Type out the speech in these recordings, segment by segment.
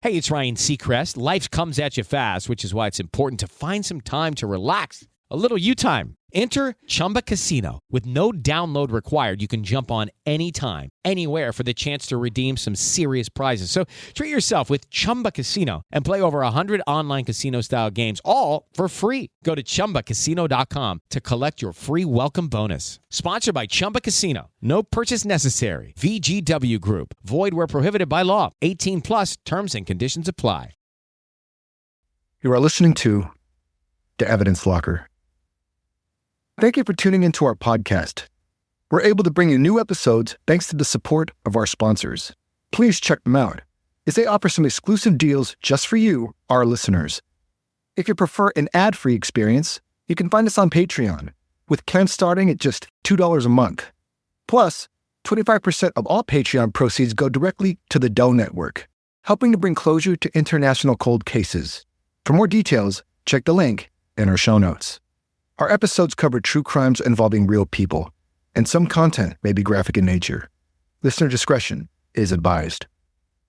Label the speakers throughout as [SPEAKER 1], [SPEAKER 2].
[SPEAKER 1] Hey, it's Ryan Seacrest. Life comes at you fast, which is why it's important to find some time to relax. A little you time. Enter Chumba Casino. With no download required, you can jump on anytime, anywhere for the chance to redeem some serious prizes. So treat yourself with Chumba Casino and play over 100 online casino-style games, all for free. Go to ChumbaCasino.com to collect your free welcome bonus. Sponsored by Chumba Casino. No purchase necessary. VGW Group. Void where prohibited by law. 18 plus. Terms and conditions apply.
[SPEAKER 2] You are listening to The Evidence Locker. Thank you for tuning into our podcast. We're able to bring you new episodes thanks to the support of our sponsors. Please check them out, as they offer some exclusive deals just for you, our listeners. If you prefer an ad-free experience, you can find us on Patreon, with plans starting at just $2 a month. Plus, 25% of all Patreon proceeds go directly to the Doe Network, helping to bring closure to international cold cases. For more details, check the link in our show notes. Our episodes cover true crimes involving real people, and some content may be graphic in nature. Listener discretion is advised.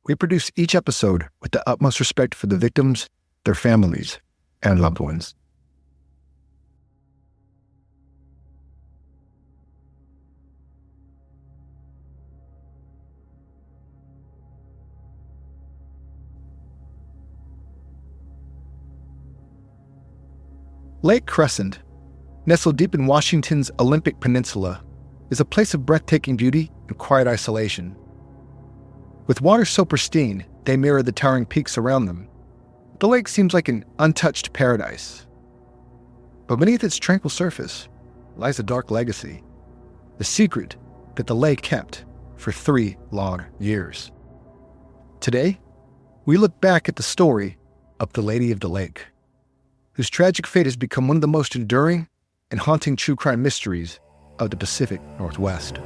[SPEAKER 2] We produce each episode with the utmost respect for the victims, their families, and loved ones. Lake Crescent, nestled deep in Washington's Olympic Peninsula, is a place of breathtaking beauty and quiet isolation. With waters so pristine they mirror the towering peaks around them, the lake seems like an untouched paradise. But beneath its tranquil surface lies a dark legacy, the secret that the lake kept for 3 long years. Today, we look back at the story of the Lady of the Lake, whose tragic fate has become one of the most enduring and haunting true crime mysteries of the Pacific Northwest.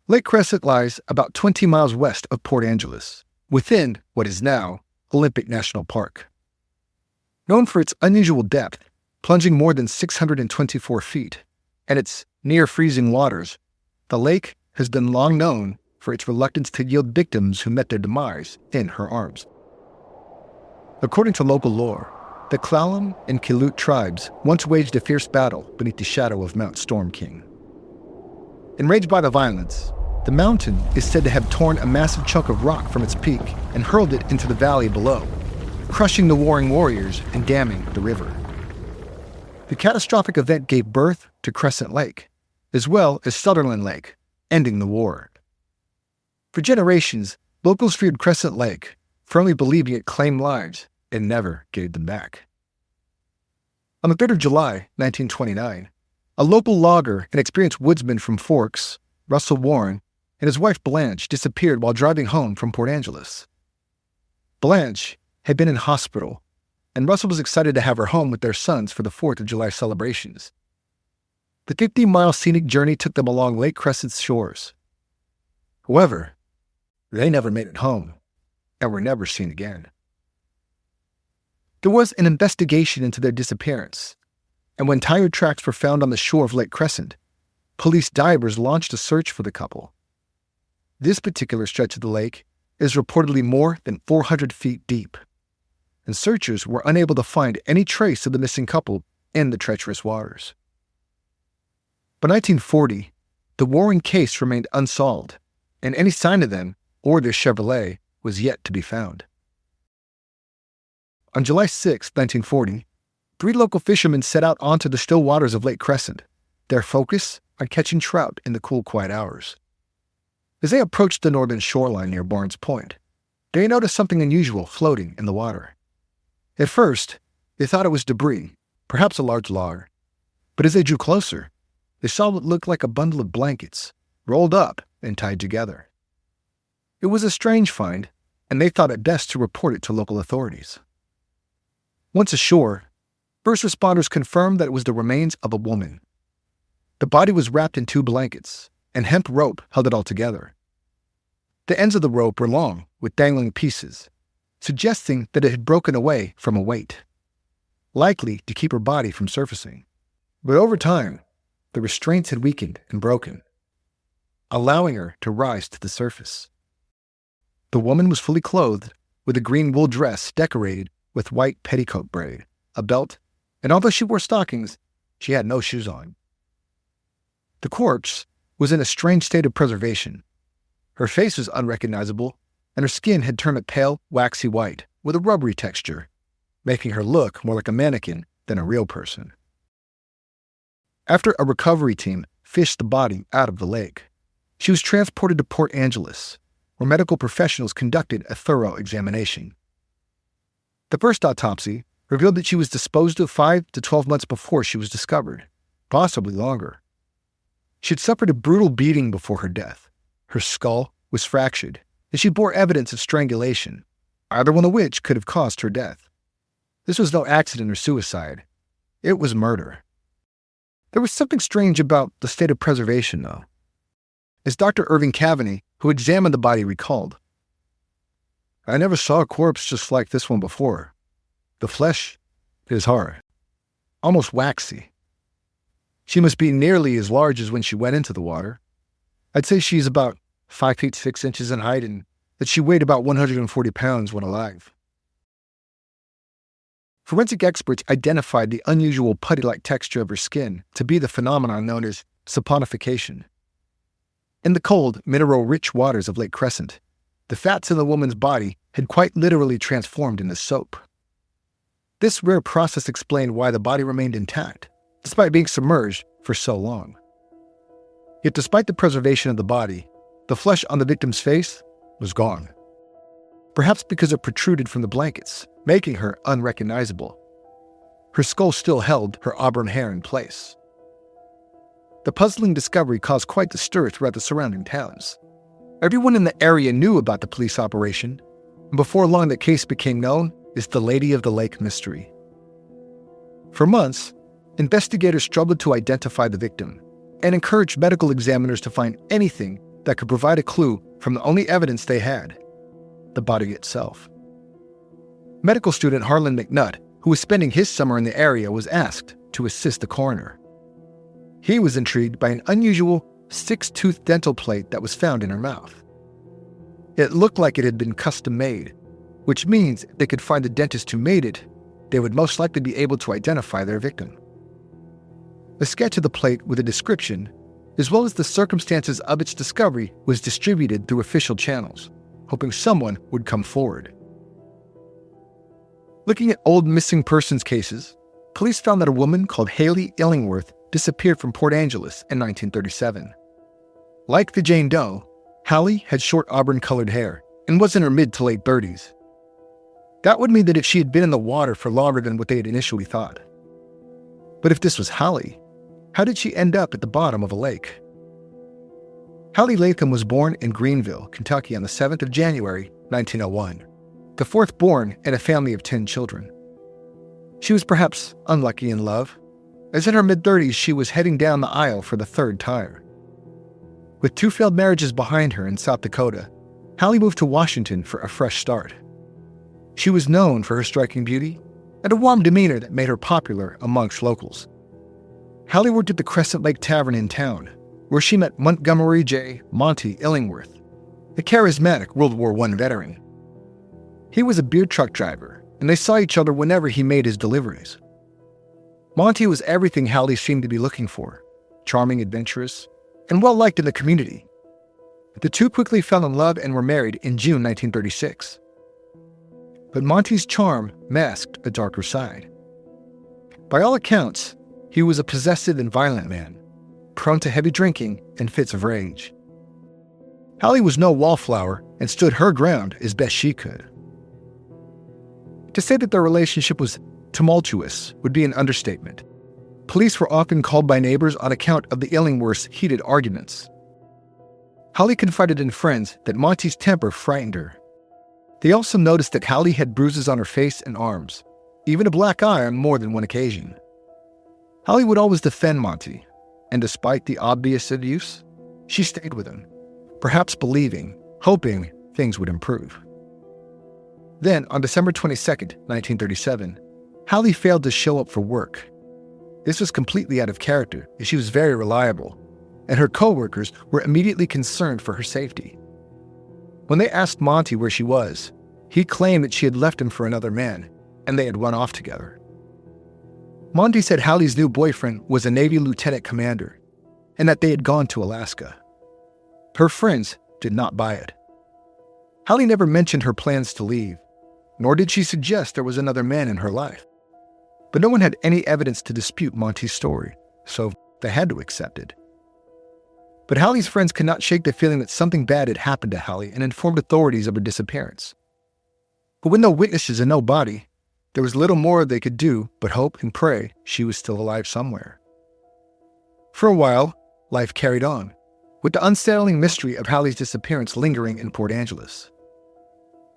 [SPEAKER 2] Lake Crescent lies about 20 miles west of Port Angeles, within what is now Olympic National Park. Known for its unusual depth, plunging more than 624 feet, and its near-freezing waters, the lake has been long known for its reluctance to yield victims who met their demise in her arms. According to local lore, the Klallam and Quileute tribes once waged a fierce battle beneath the shadow of Mount Storm King. Enraged by the violence, the mountain is said to have torn a massive chunk of rock from its peak and hurled it into the valley below, crushing the warring warriors and damming the river. The catastrophic event gave birth to Crescent Lake, as well as Sutherland Lake, ending the war. For generations, locals feared Crescent Lake, firmly believing it claimed lives and never gave them back. On the 3rd of July, 1929, a local logger and experienced woodsman from Forks, Russell Warren, and his wife Blanche disappeared while driving home from Port Angeles. Blanche had been in hospital, and Russell was excited to have her home with their sons for the 4th of July celebrations. The 50-mile scenic journey took them along Lake Crescent's shores. However, they never made it home, and were never seen again. There was an investigation into their disappearance, and when tire tracks were found on the shore of Lake Crescent, police divers launched a search for the couple. This particular stretch of the lake is reportedly more than 400 feet deep, and searchers were unable to find any trace of the missing couple in the treacherous waters. By 1940, the Warren case remained unsolved, and any sign of them or their Chevrolet was yet to be found. On July 6, 1940, 3 local fishermen set out onto the still waters of Lake Crescent, their focus on catching trout in the cool, quiet hours. As they approached the northern shoreline near Barnes Point, they noticed something unusual floating in the water. At first, they thought it was debris, perhaps a large log. But as they drew closer, they saw what looked like a bundle of blankets, rolled up and tied together. It was a strange find, and they thought it best to report it to local authorities. Once ashore, first responders confirmed that it was the remains of a woman. The body was wrapped in 2 blankets, and hemp rope held it all together. The ends of the rope were long, with dangling pieces, suggesting that it had broken away from a weight, likely to keep her body from surfacing. But over time, the restraints had weakened and broken, allowing her to rise to the surface. The woman was fully clothed with a green wool dress decorated with white petticoat braid, a belt, and although she wore stockings, she had no shoes on. The corpse was in a strange state of preservation. Her face was unrecognizable, and her skin had turned a pale, waxy white with a rubbery texture, making her look more like a mannequin than a real person. After a recovery team fished the body out of the lake, she was transported to Port Angeles, where medical professionals conducted a thorough examination. The first autopsy revealed that she was disposed of 5 to 12 months before she was discovered, possibly longer. She had suffered a brutal beating before her death. Her skull was fractured, and she bore evidence of strangulation, either one of which could have caused her death. This was no accident or suicide. It was murder. There was something strange about the state of preservation, though. As Dr. Irving Cavaney, who examined the body, recalled, "I never saw a corpse just like this one before. The flesh is hard, almost waxy. She must be nearly as large as when she went into the water. I'd say she's about 5 feet 6 inches in height and that she weighed about 140 pounds when alive." Forensic experts identified the unusual putty-like texture of her skin to be the phenomenon known as saponification. In the cold, mineral-rich waters of Lake Crescent, the fats in the woman's body had quite literally transformed into soap. This rare process explained why the body remained intact, despite being submerged for so long. Yet despite the preservation of the body, the flesh on the victim's face was gone. Perhaps because it protruded from the blankets, making her unrecognizable. Her skull still held her auburn hair in place. The puzzling discovery caused quite the stir throughout the surrounding towns. Everyone in the area knew about the police operation, and before long the case became known as the Lady of the Lake mystery. For months, investigators struggled to identify the victim and encouraged medical examiners to find anything that could provide a clue from the only evidence they had, the body itself. Medical student Harlan McNutt, who was spending his summer in the area, was asked to assist the coroner. He was intrigued by an unusual 6-tooth dental plate that was found in her mouth. It looked like it had been custom-made, which means if they could find the dentist who made it, they would most likely be able to identify their victim. A sketch of the plate with a description, as well as the circumstances of its discovery, was distributed through official channels, hoping someone would come forward. Looking at old missing persons cases, police found that a woman called Hallie Illingworth disappeared from Port Angeles in 1937. Like the Jane Doe, Hallie had short auburn-colored hair and was in her mid to late 30s. That would mean that if she had been in the water for longer than what they had initially thought. But if this was Hallie, how did she end up at the bottom of a lake? Hallie Latham was born in Greenville, Kentucky on the 7th of January, 1901, the fourth born in a family of 10 children. She was perhaps unlucky in love, as in her mid-30s she was heading down the aisle for the 3rd time. With 2 failed marriages behind her in South Dakota, Hallie moved to Washington for a fresh start. She was known for her striking beauty and a warm demeanor that made her popular amongst locals. Hallie worked at the Crescent Lake Tavern in town, where she met Montgomery J. Monty Illingworth, a charismatic World War I veteran. He was a beer truck driver, and they saw each other whenever he made his deliveries. Monty was everything Hallie seemed to be looking for: charming, adventurous, and well-liked in the community. The two quickly fell in love and were married in June 1936. But Monty's charm masked a darker side. By all accounts, he was a possessive and violent man, prone to heavy drinking and fits of rage. Hallie was no wallflower and stood her ground as best she could. To say that their relationship was tumultuous would be an understatement. Police were often called by neighbors on account of the Illingworths' heated arguments. Hallie confided in friends that Monty's temper frightened her. They also noticed that Hallie had bruises on her face and arms, even a black eye on more than one occasion. Hallie would always defend Monty, and despite the obvious abuse, she stayed with him, perhaps hoping things would improve. Then, on December 22, 1937, Hallie failed to show up for work. This was completely out of character, as she was very reliable, and her co-workers were immediately concerned for her safety. When they asked Monty where she was, he claimed that she had left him for another man, and they had run off together. Monty said Hallie's new boyfriend was a Navy lieutenant commander, and that they had gone to Alaska. Her friends did not buy it. Hallie never mentioned her plans to leave, nor did she suggest there was another man in her life. But no one had any evidence to dispute Monty's story, so they had to accept it. But Hallie's friends could not shake the feeling that something bad had happened to Hallie and informed authorities of her disappearance. But with no witnesses and no body, there was little more they could do but hope and pray she was still alive somewhere. For a while, life carried on, with the unsettling mystery of Hallie's disappearance lingering in Port Angeles.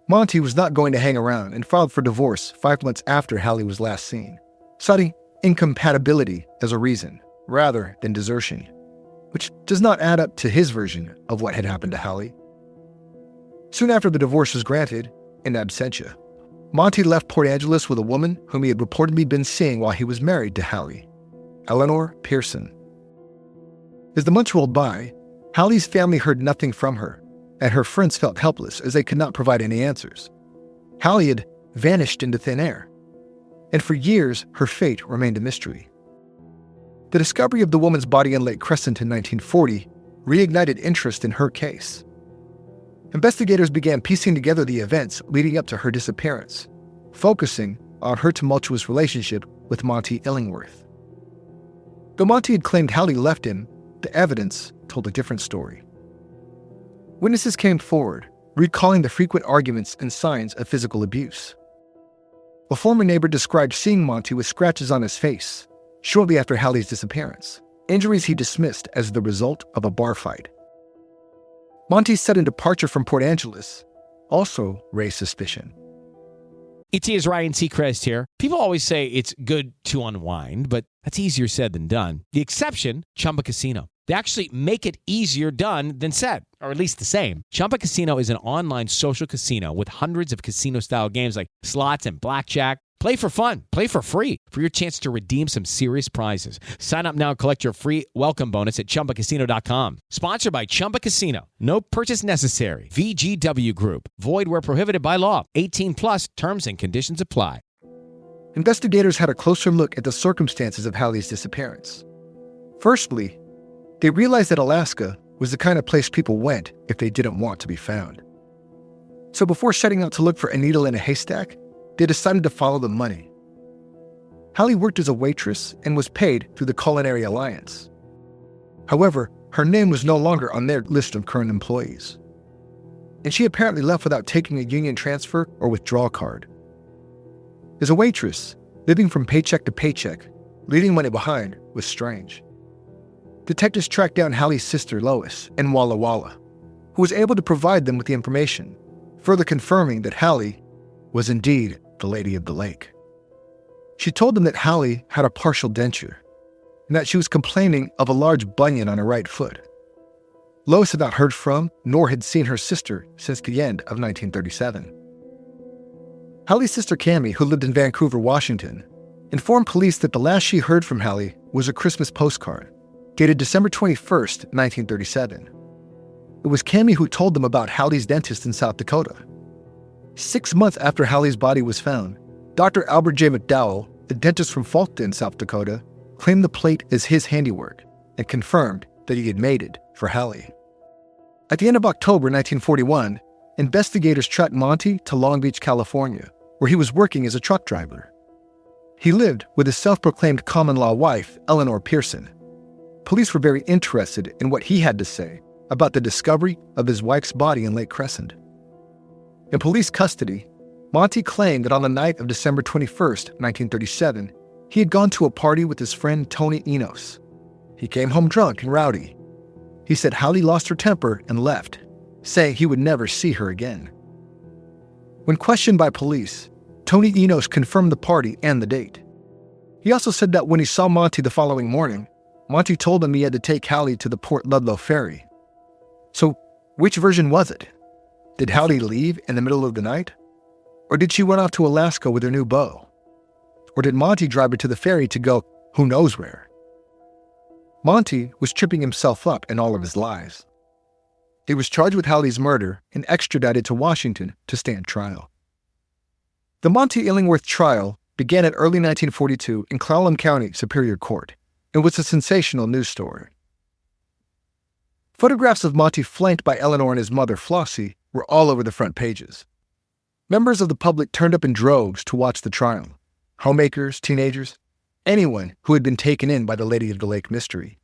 [SPEAKER 2] Monty was not going to hang around and filed for divorce 5 months after Hallie was last seen, citing incompatibility as a reason, rather than desertion, which does not add up to his version of what had happened to Hallie. Soon after the divorce was granted, in absentia, Monty left Port Angeles with a woman whom he had reportedly been seeing while he was married to Hallie, Eleanor Pearson. As the months rolled by, Hallie's family heard nothing from her, and her friends felt helpless as they could not provide any answers. Hallie had vanished into thin air, and for years her fate remained a mystery. The discovery of the woman's body in Lake Crescent in 1940 reignited interest in her case. Investigators began piecing together the events leading up to her disappearance, focusing on her tumultuous relationship with Monty Illingworth. Though Monty had claimed Hallie left him, the evidence told a different story. Witnesses came forward, recalling the frequent arguments and signs of physical abuse. A former neighbor described seeing Monty with scratches on his face shortly after Hallie's disappearance, injuries he dismissed as the result of a bar fight. Monty's sudden departure from Port Angeles also raised suspicion.
[SPEAKER 1] It is Ryan Seacrest here. People always say it's good to unwind, but that's easier said than done. The exception, Chumba Casino. They actually make it easier done than said, or at least the same. Chumba Casino is an online social casino with hundreds of casino-style games like slots and blackjack. Play for fun. Play for free for your chance to redeem some serious prizes. Sign up now and collect your free welcome bonus at ChumbaCasino.com. Sponsored by Chumba Casino. No purchase necessary. VGW Group. Void where prohibited by law. 18 plus terms and conditions apply.
[SPEAKER 2] Investigators had a closer look at the circumstances of Hallie's disappearance. Firstly, they realized that Alaska was the kind of place people went if they didn't want to be found. So before setting out to look for a needle in a haystack, they decided to follow the money. Hallie worked as a waitress and was paid through the Culinary Alliance. However, her name was no longer on their list of current employees. And she apparently left without taking a union transfer or withdrawal card. As a waitress, living from paycheck to paycheck, leaving money behind was strange. Detectives tracked down Hallie's sister Lois in Walla Walla, who was able to provide them with the information, further confirming that Hallie was indeed the Lady of the Lake. She told them that Hallie had a partial denture, and that she was complaining of a large bunion on her right foot. Lois had not heard from, nor had seen her sister since the end of 1937. Hallie's sister Cammie, who lived in Vancouver, Washington, informed police that the last she heard from Hallie was a Christmas postcard, dated December 21st, 1937. It was Cammie who told them about Hallie's dentist in South Dakota. 6 months after Hallie's body was found, Dr. Albert J. McDowell, the dentist from Fulton, South Dakota, claimed the plate as his handiwork and confirmed that he had made it for Hallie. At the end of October 1941, investigators tracked Monty to Long Beach, California, where he was working as a truck driver. He lived with his self-proclaimed common-law wife, Eleanor Pearson. Police were very interested in what he had to say about the discovery of his wife's body in Lake Crescent. In police custody, Monty claimed that on the night of December 21st, 1937, he had gone to a party with his friend Tony Enos. He came home drunk and rowdy. He said Hallie lost her temper and left, saying he would never see her again. When questioned by police, Tony Enos confirmed the party and the date. He also said that when he saw Monty the following morning, Monty told him he had to take Hallie to the Port Ludlow ferry. So, which version was it? Did Hallie leave in the middle of the night? Or did she run off to Alaska with her new beau? Or did Monty drive her to the ferry to go who knows where? Monty was tripping himself up in all of his lies. He was charged with Hallie's murder and extradited to Washington to stand trial. The Monty Illingworth trial began in early 1942 in Clallam County Superior Court and was a sensational news story. Photographs of Monty flanked by Eleanor and his mother, Flossie, were all over the front pages. Members of the public turned up in droves to watch the trial. Homemakers, teenagers, anyone who had been taken in by the Lady of the Lake mystery.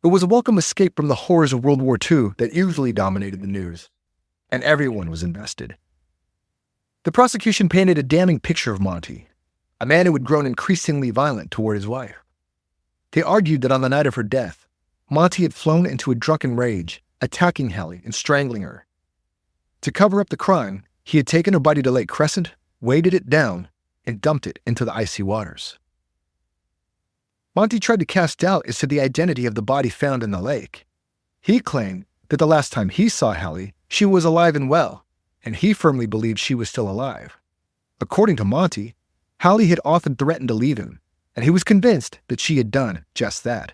[SPEAKER 2] It was a welcome escape from the horrors of World War II that usually dominated the news, and everyone was invested. The prosecution painted a damning picture of Monty, a man who had grown increasingly violent toward his wife. They argued that on the night of her death, Monty had flown into a drunken rage, attacking Hallie and strangling her. To cover up the crime, he had taken her body to Lake Crescent, weighted it down, and dumped it into the icy waters. Monty tried to cast doubt as to the identity of the body found in the lake. He claimed that the last time he saw Hallie, she was alive and well, and he firmly believed she was still alive. According to Monty, Hallie had often threatened to leave him, and he was convinced that she had done just that.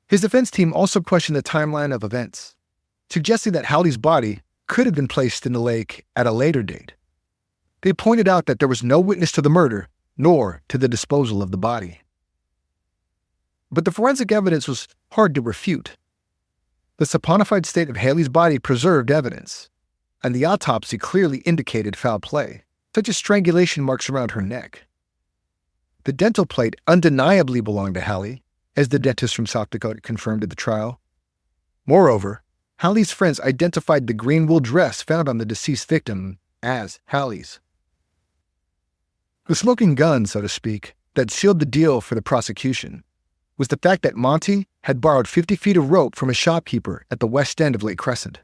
[SPEAKER 2] His defense team also questioned the timeline of events, suggesting that Hallie's body could have been placed in the lake at a later date. They pointed out that there was no witness to the murder, nor to the disposal of the body. But the forensic evidence was hard to refute. The saponified state of Hallie's body preserved evidence, and the autopsy clearly indicated foul play, such as strangulation marks around her neck. The dental plate undeniably belonged to Hallie, as the dentist from South Dakota confirmed at the trial. Moreover, Hallie's friends identified the green wool dress found on the deceased victim as Hallie's. The smoking gun, so to speak, that sealed the deal for the prosecution was the fact that Monty had borrowed 50 feet of rope from a shopkeeper at the west end of Lake Crescent.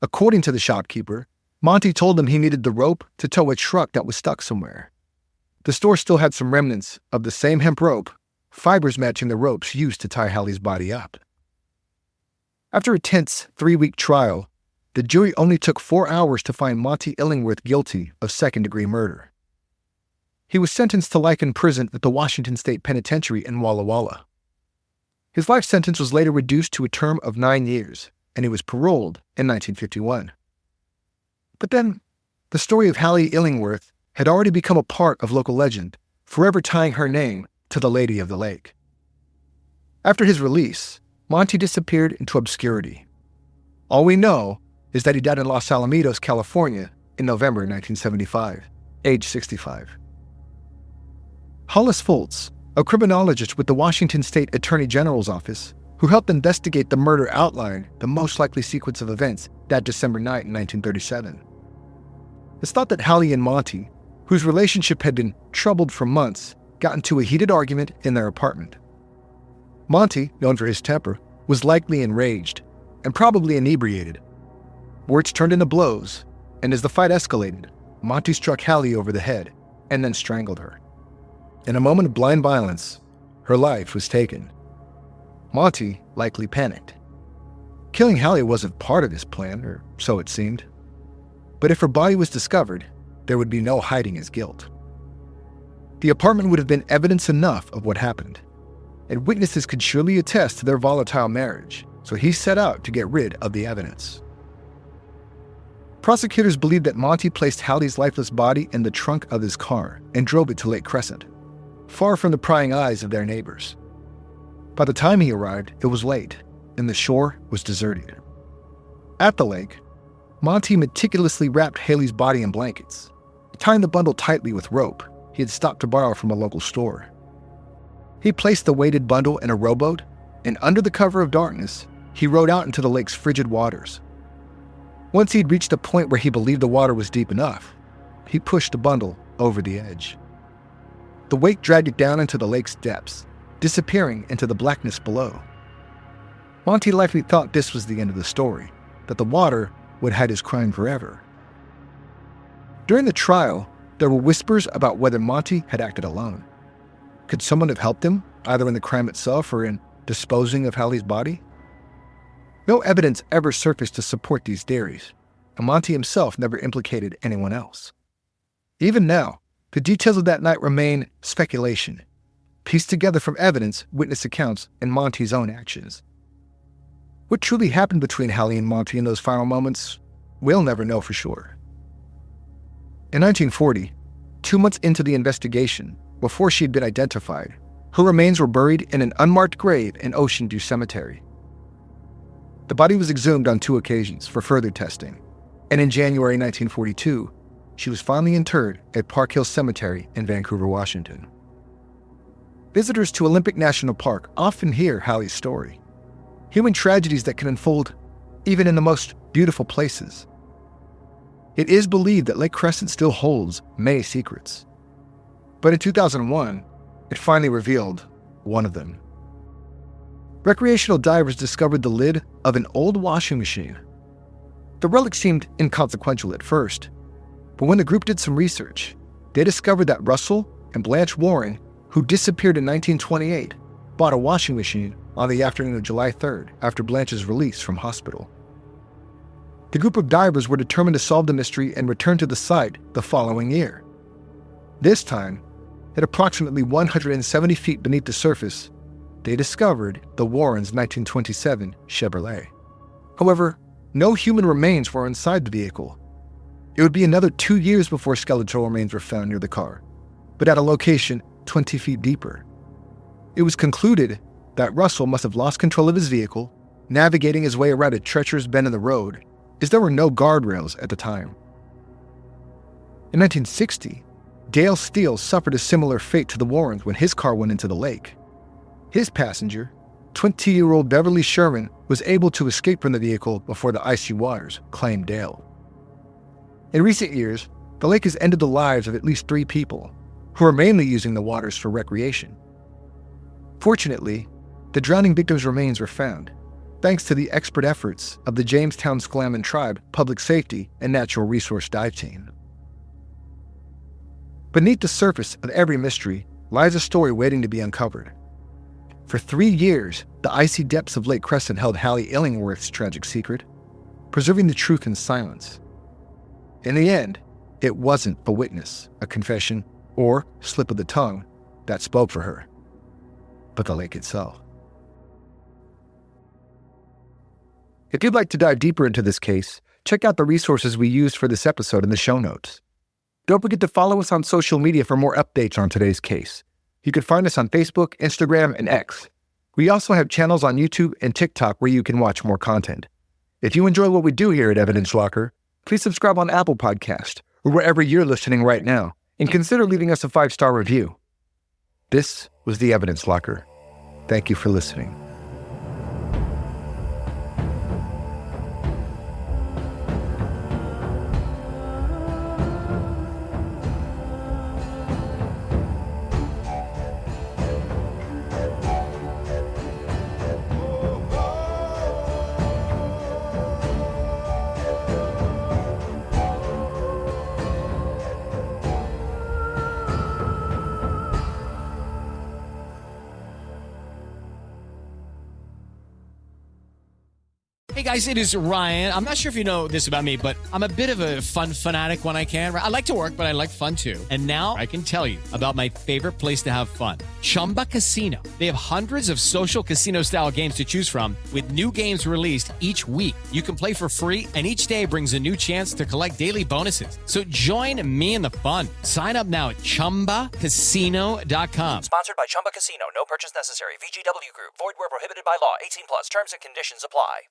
[SPEAKER 2] According to the shopkeeper, Monty told him he needed the rope to tow a truck that was stuck somewhere. The store still had some remnants of the same hemp rope, fibers matching the ropes used to tie Hallie's body up. After a tense 3-week trial, the jury only took 4 hours to find Monty Illingworth guilty of second-degree murder. He was sentenced to life in prison at the Washington State Penitentiary in Walla Walla. His life sentence was later reduced to a term of 9 years, and he was paroled in 1951. But then, the story of Hallie Illingworth had already become a part of local legend, forever tying her name to the Lady of the Lake. After his release, Monty disappeared into obscurity. All we know is that he died in Los Alamitos, California, in November 1975, age 65. Hollis Foltz, a criminologist with the Washington State Attorney General's office, who helped investigate the murder, outlined the most likely sequence of events that December night in 1937. It's thought that Hallie and Monty, whose relationship had been troubled for months, got into a heated argument in their apartment. Monty, known for his temper, was likely enraged and probably inebriated. Words turned into blows, and as the fight escalated, Monty struck Hallie over the head and then strangled her. In a moment of blind violence, her life was taken. Monty likely panicked. Killing Hallie wasn't part of his plan, or so it seemed. But if her body was discovered, there would be no hiding his guilt. The apartment would have been evidence enough of what happened, and witnesses could surely attest to their volatile marriage, so he set out to get rid of the evidence. Prosecutors believed that Monty placed Hallie's lifeless body in the trunk of his car and drove it to Lake Crescent, far from the prying eyes of their neighbors. By the time he arrived, it was late, and the shore was deserted. At the lake, Monty meticulously wrapped Hallie's body in blankets, tying the bundle tightly with rope he had stopped to borrow from a local store. He placed the weighted bundle in a rowboat, and under the cover of darkness, he rowed out into the lake's frigid waters. Once he'd reached a point where he believed the water was deep enough, he pushed the bundle over the edge. The weight dragged it down into the lake's depths, disappearing into the blackness below. Monty likely thought this was the end of the story, that the water would hide his crime forever. During the trial, there were whispers about whether Monty had acted alone. Could someone have helped him, either in the crime itself or in disposing of Hallie's body? No evidence ever surfaced to support these theories, and Monty himself never implicated anyone else. Even now, the details of that night remain speculation, pieced together from evidence, witness accounts, and Monty's own actions. What truly happened between Hallie and Monty in those final moments, we'll never know for sure. In 1940, 2 months into the investigation, before she had been identified, her remains were buried in an unmarked grave in Ocean View Cemetery. The body was exhumed on 2 occasions for further testing, and in January 1942, she was finally interred at Park Hill Cemetery in Vancouver, Washington. Visitors to Olympic National Park often hear Hallie's story, human tragedies that can unfold even in the most beautiful places. It is believed that Lake Crescent still holds many secrets. But in 2001, it finally revealed one of them. Recreational divers discovered the lid of an old washing machine. The relic seemed inconsequential at first, but when the group did some research, they discovered that Russell and Blanche Waring, who disappeared in 1928, bought a washing machine on the afternoon of July 3rd after Blanche's release from hospital. The group of divers were determined to solve the mystery and return to the site the following year. This time, at approximately 170 feet beneath the surface, they discovered the Warrens' 1927 Chevrolet. However, no human remains were inside the vehicle. It would be another 2 years before skeletal remains were found near the car, but at a location 20 feet deeper. It was concluded that Russell must have lost control of his vehicle, navigating his way around a treacherous bend in the road, as there were no guardrails at the time. In 1960, Dale Steele suffered a similar fate to the Warrens when his car went into the lake. His passenger, 20-year-old Beverly Sherman, was able to escape from the vehicle before the icy waters claimed Dale. In recent years, the lake has ended the lives of at least 3 people, who are mainly using the waters for recreation. Fortunately, the drowning victims' remains were found, thanks to the expert efforts of the Jamestown Schlaman Tribe Public Safety and Natural Resource Dive Team. Beneath the surface of every mystery lies a story waiting to be uncovered. For 3 years, the icy depths of Lake Crescent held Hallie Illingworth's tragic secret, preserving the truth in silence. In the end, it wasn't a witness, a confession, or slip of the tongue that spoke for her, but the lake itself. If you'd like to dive deeper into this case, check out the resources we used for this episode in the show notes. Don't forget to follow us on social media for more updates on today's case. You can find us on Facebook, Instagram, and X. We also have channels on YouTube and TikTok where you can watch more content. If you enjoy what we do here at Evidence Locker, please subscribe on Apple Podcast or wherever you're listening right now, and consider leaving us a 5-star review. This was the Evidence Locker. Thank you for listening.
[SPEAKER 1] Hey guys, it is Ryan. I'm not sure if you know this about me, but I'm a bit of a fun fanatic when I can. I like to work, but I like fun too. And now I can tell you about my favorite place to have fun, Chumba Casino. They have hundreds of social casino style games to choose from with new games released each week. You can play for free and each day brings a new chance to collect daily bonuses. So join me in the fun. Sign up now at ChumbaCasino.com.
[SPEAKER 3] Sponsored by Chumba Casino. No purchase necessary. VGW Group. Void where prohibited by law. 18+. Terms and conditions apply.